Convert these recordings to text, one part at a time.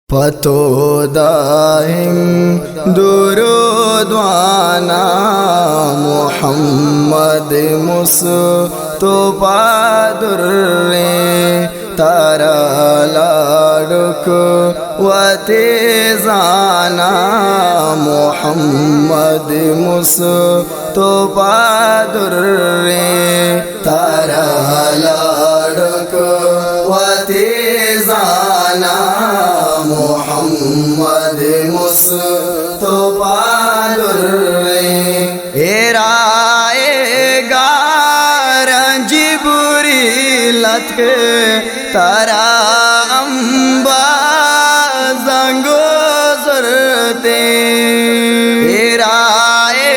پتو دائم درود وانا محمد مصطفیٰ درے تارا لاڈک و تیزانا محمد مصطفیٰ درے تارا لاڈک و تیزانا محمد مصطفیٰ درے ایرائے گار جبریلت کے تارا انبا زنگو زرتے ایرائے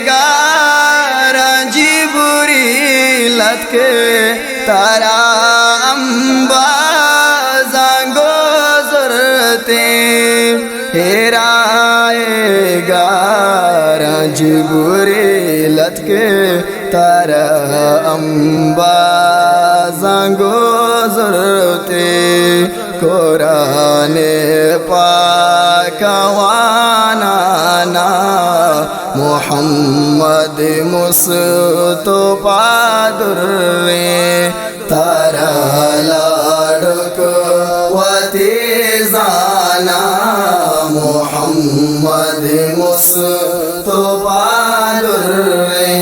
گار جبریلت کے تارا انبا ہیرائے گار جبریلت کے تارا انبا زنگو زرتے قرآن پاک وانانا محمد مصطفیٰ درے تارا لاڈک و تیزانا محمد مصطفیٰ درے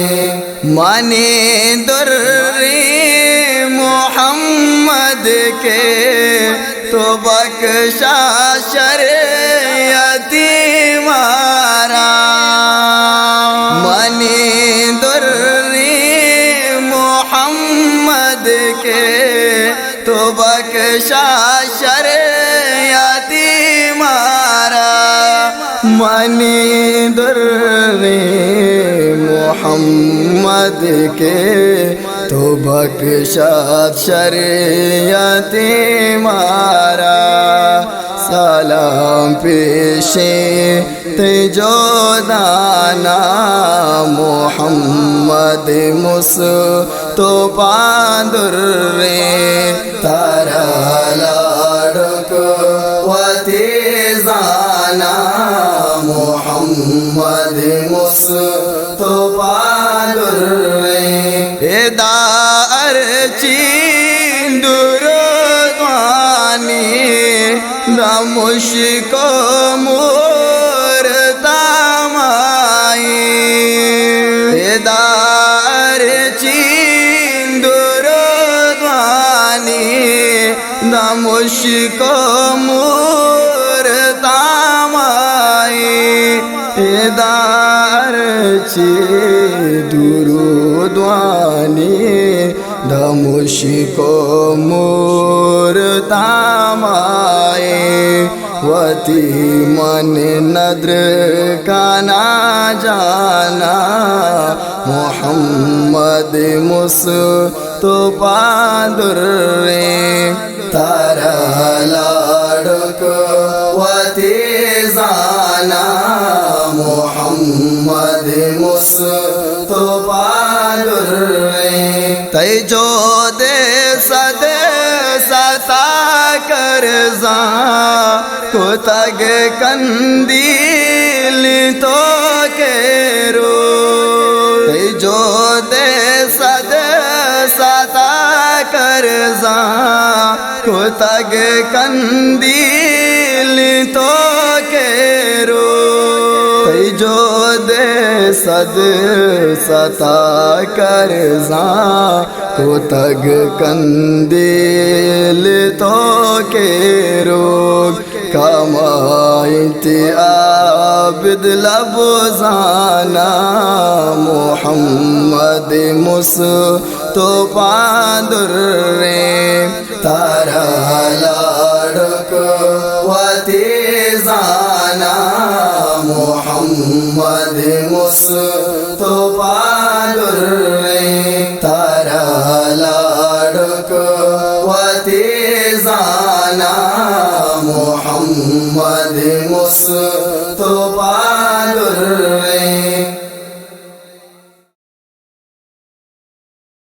منی درے محمد کے تو بخشا شریعتی مارا منی درے محمد کے تو بخشا شریعتی مارا منی درے محمد کے تو بخشا شریعتی مارا سلام پیشے تجو دانا محمد مصطفیٰ درے تارا لاڈک و تیزانا محمد مصطفیٰ درے دار چین درودوانی نمشک مور تامائی دار چین درودوانی نمشک مور تامائی دار چی درودوانی دمشق مور تامائے وتی من ندر کانا جانا محمد مصطفیٰ درے تارا لاڈک و تیزانا محمد مصطفیٰ درے تی جو دے صد ستا کرزاں کو تگ کندیل تو کے رو تی جو دے صد ستا کرزاں کو تگ کندیل تو کے رو جو دے صد ستا کرزاں کو تگ کندیل تو کے روگ کمائت عابد لبزانا محمد مصطفیٰ درے تارا لاڈک و تیزانا محمد مصطفیٰ درے تارا لاڈک و تیزانا محمد مصطفیٰ